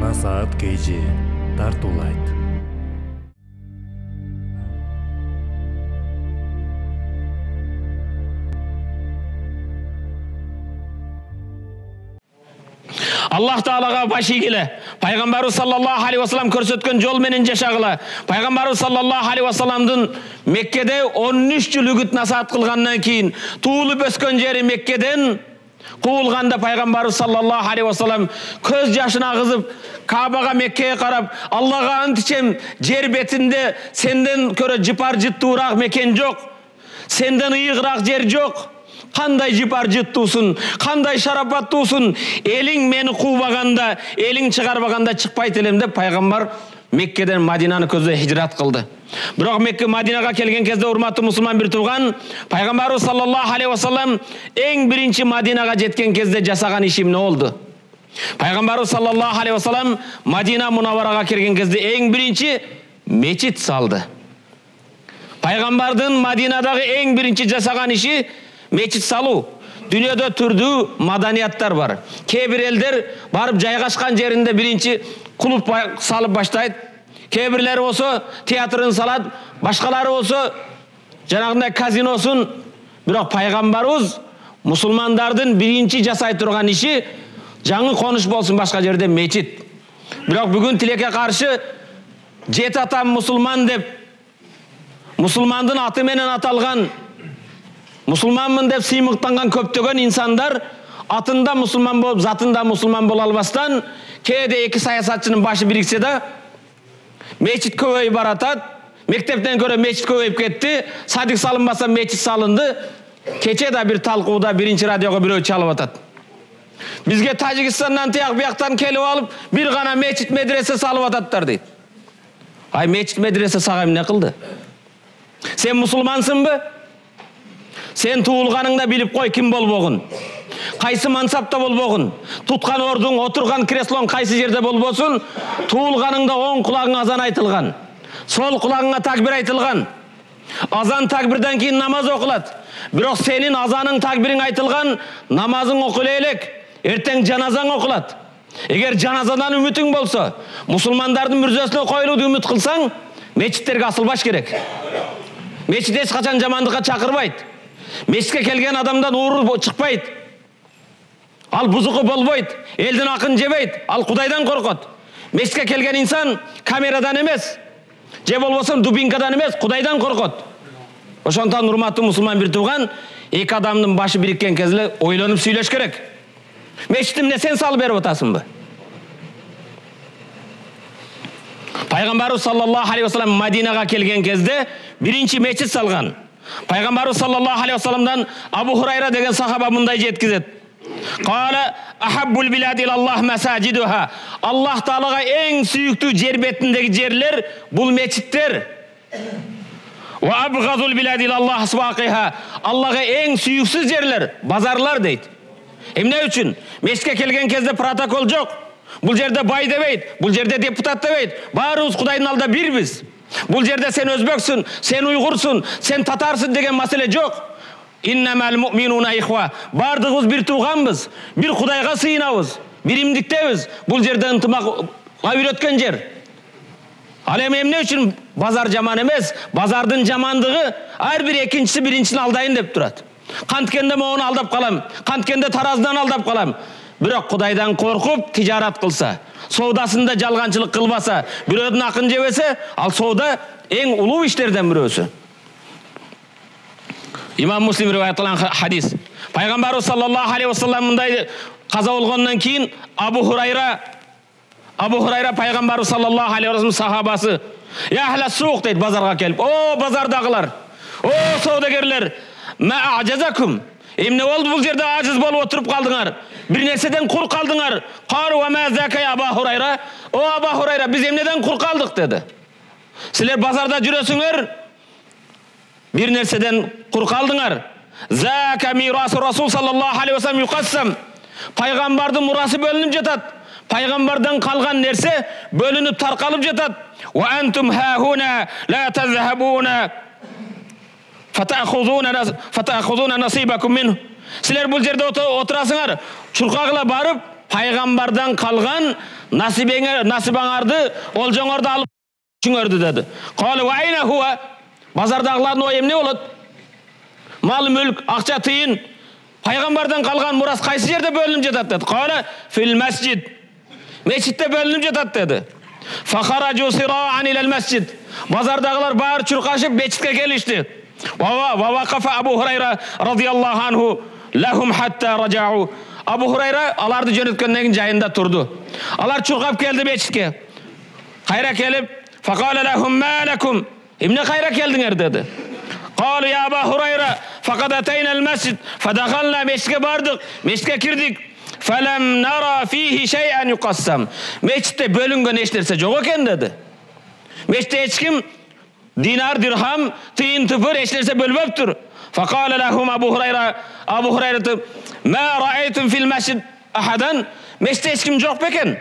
Насаат KG тартуулайт. Аллах Таалага баш ийгиле. Пайгамбарыбыз саллаллаху алейхи вассалам көрсөткөн жол менен жашагыла. Пайгамбарыбыз саллаллаху алейхи вассаламдын Меккеде 13 жыл үгүт насаат кылгандан кийин туулуп өскөн жери Меккеден куулганда пайгамбарыбыз саллаллаху алейхи вассалам көз жашын агызып Кабага Меккеге карап, Аллага ант ичем, жер бетинде сенден көрө жыпар жыттуураак мекен жок. Сенден ыйыгыраак жер жок. Кандай жыпар жыттуусун, кандай шарапаттуусун, элиң мени куубаганда, элиң чыгарбаганда чыкпайт элем деп пайгамбар Меккеден Мадинаны көздөй хижрат кылды. Бирок Мекке Мадинага келген кезде урматтуу мусулман бир тууган, пайгамбарыбыз саллаллаху алейхи вассалам эң биринчи Мадинага жеткен кезде жасаган иши эмне болду? Пайгамбарыбыз саллаллаху алейхи вассалам Мадина Мунавварага келген кезде эң биринчи мечит салды. Пайгамбардын Мадинадагы эң биринчи жасаган иши мечит салуу. Дүйнөдө түрдүү маданияттар бар. Кээ бир элдер барып жайгашкан жеринде биринчи клуб салып баштайт. Кээ бирлери болсо театрын салат, башкалары болсо жанагындай казиносун. Бирок пайгамбарыбыз мусулмандардын биринчи жасай турган иши жаңы конуш болсун башка жерде мечит. Бирок бүгүн тилекке каршы жет атам мусулман деп мусулмандын аты менен аталган мусулманмын деп сыймыктанган көптөгөн инсандар атында мусулман болуп, затында мусулман боло албастан кээде эки саясатчынын башы бириксе да мечит көбөйүп баратат. Мектептен көрө мечит көбөйүп кетти. Садик салынбаса мечит салынды. Кече да бир талкууда биринчи радиого бирөө чалып атат. Бизге Тажикстандан тияк бияктан келип алып, бир гана мечит медресе салып ататтар дейт. Ай мечит медресе сага эмне кылды? Сен мусулмансыңбы? Сен туулганыңда билип кой ким болбогун. Кайсы мансапта болбогун. Туткан ордуң, отурган креслоң кайсы жерде болбосун, туулганыңда оң кулагыңа азан айтылган. Сол кулагыңа такбир айтылган. Азан такбирден кийин намаз окулат. Бирок сенин азаның такбириң айтылган, намазың окуле элек. Эртең жаназаң окулат. Эгер жаназадан үмүтүң болсо, мусулмандардын мүрзөсүнө коюлууду үмүт кылсаң, мечиттерге асылбаш керек. Мечит эч качан жамандыкка чакырбайт. Мечитке келген адамдан ууру чыкпайт. Ал бузуку болбойт, элдин акын жебейт, ал Кудайдан коркот. Мечитке келген инсан камерадан эмес, же болбосо дубинкадан эмес, Кудайдан коркот. Ошондон урматтуу мусулман бир тууган, эки адамдын башы бириккен кезде ойлонуп сүйлөш керек. Мечитимне сен салып берип атасыңбы? Пайгамбарыбыз саллаллаху алейхи вассалам Мадинага келген кезде биринчи мечит салган. Пайгамбарыбыз саллаллаху алейхи вассаламдан Абу Хурайра деген сахаба мындай жеткизет. Кала ахаббул билади илаллах масажидуха. Аллах Таалага эң сүйүктүү жер бетиндеги жерлер бул мечиттер. Ва абгазул билади илаллах асвaqиха. Аллага эң сүйүксүз жерлер базарлар дейт. Эмне үчүн? Мечитке келген кезде протокол жок. Бул жерде бай дебейт, бул жерде депутат дебейт. Баарыбыз Кудайдын алдында бирбиз. Бул жерде сен өзбөксүн, сен уйгурсун, сен татарсың деген маселе жок. Иннамал муъминуна ихва. Бардыгыбыз бир тууганбыз, бир Кудайга сыйынабыз, бир имдиктебиз. Бул жерде ынтымакка үйрөткөн жер. Ал эми эмне үчүн базар жаман эмес? Базардын жамандыгы ар бир экинчиси биринчисин алдайын деп турат. Канткенде моуну алдап калам, канткенде тараздан алдап калам. Бирок Кудайдан коркуп тижарат кылса, соодасында жалганчылык кылбаса, бирөөдүн акын жебесе, ал соода эң улуу иштерден бирөөсү. Имам Муслим риваятланган хадис. Пайгамбарыбыз саллаллаху алейхи вассалам мындай каза болгондон кийин Абу Хурайра пайгамбарыбыз саллаллаху алейхи вассалам сахабасы, "Я ахла сук" дейт базарга келип. "О базардагылар, о соодагерлер, ма ажазакум. Эмне болду бул жерде ажиз болуп отуруп калдыңар? Бир нерседен кур калдыңар?" "Кару ва ма зака я Абу Хурайра." "О Абу Хурайра, биз эмнеден кур калдык?" деди. "Силер базарда жүрөсүңөр, бир нерседен кур калдыңар. Зака мирасу Расул саллаллаху алейхи вассалам юкассам." Пайгамбардын мурасы бөлүнүп жатат. Пайгамбардан калган нерсе бөлүнүп таркалып жатат. "Ва антум хахуна ла тазхабуна фатахузуна насибакум мин." Силер бул жерде отурасыңар, чуркагыла барып пайғамбардан қалған насибаңарды олжаңарды алып жүріңдер деді. Қалы ва айна хуа, базардағылардың ойы не болады? Мал, мүлк, ақша, тиын, пайғамбардан қалған мұрас қайсы жерде бөлініп жатады деді. Қалы фил масжид, мешітте бөлініп жатады деді. Фахараджу сираан илал масжид, базардағылар бары чұрқашып мешітке келішті. Ва вақафа Абу Хурайра радиаллаху анху лахум хатта раджау. Абу Хурайра аларды жөнөткөндөн кийин жайында турду. Алар чуркап келди мечитке. Кайра келип, факала лахум ма лакум, эмне кайра келдиңер деди. Калу я Абу Хурайра факад атайна ал-масжид фадахална, мечитке бардык, мечитке кирдик. Фалам нара фихи шай'ан юқассам, мечитте бөлүнгөн эч нерсе жок экен деди. Мечитте эч ким динар, дирхам, тиын, тыпыр эч нерсе бөлбөптүр. Факала лахум Абу Хурайра, Абу Хурайра ма раайтум фил масжид ахадан, мечитте эч ким жок бекен,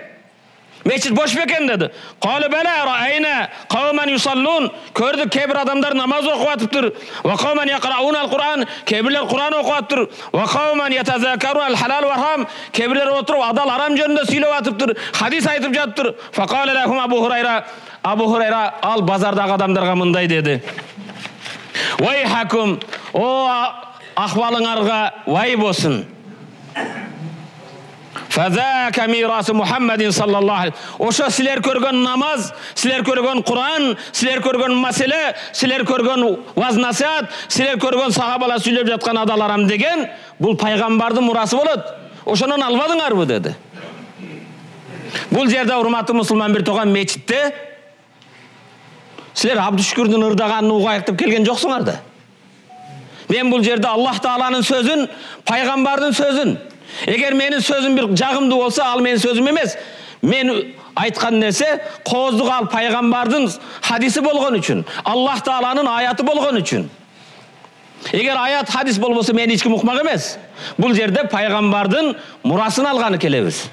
мечит бош бекен деди. Калу бала раайна кавман юсаллун, көрдүк кээ бир адамдар намаз окуп атыптыр. Ва кавман якрауна ал-Кур'ан, кээ бирлер Кур'ан окуп атыптыр. Ва кавман ятазакару ал-халал ва харам, кээ бирлер отуруп адал арам жөнүндө сүйлөп атыптыр, хадис айтып жатыптыр. Факала лахум Абу Хурайра, Абу Хурайра ал базардагы адамдарга мындай деди. Вай хакум, о ахвалыңарга вай болсын. Фазака мирасу Мухаммадин саллаллаху алейхи. Ошо силер көргөн намаз, силер көргөн Кур'ан, силер көргөн маселе, силер көргөн ваз насихат, силер көргөн сахабалар сүйлөп жаткан адал арам деген, бул пайгамбардын мурасы болот. Ошонун албадыңарбы деди. Бул жерде урматтуу мусулман бир тууган мечитте силер Абдушкүрдүн ырдаганын угайык деп келген жоксуңар да. Мен бул жерде Аллах Тааланын сөзүн, пайгамбардын сөзүн, эгер менин сөзүм бир жагымдуу болсо, ал менин сөзүм эмес. Мен айткан нерсе кооздук ал пайгамбардын хадиси болгон үчүн, Аллах Тааланын аяты болгон үчүн. Эгер аят, хадис болбосо мени эч ким укмак эмес. Бул жерде пайгамбардын мурасын алганы келебиз.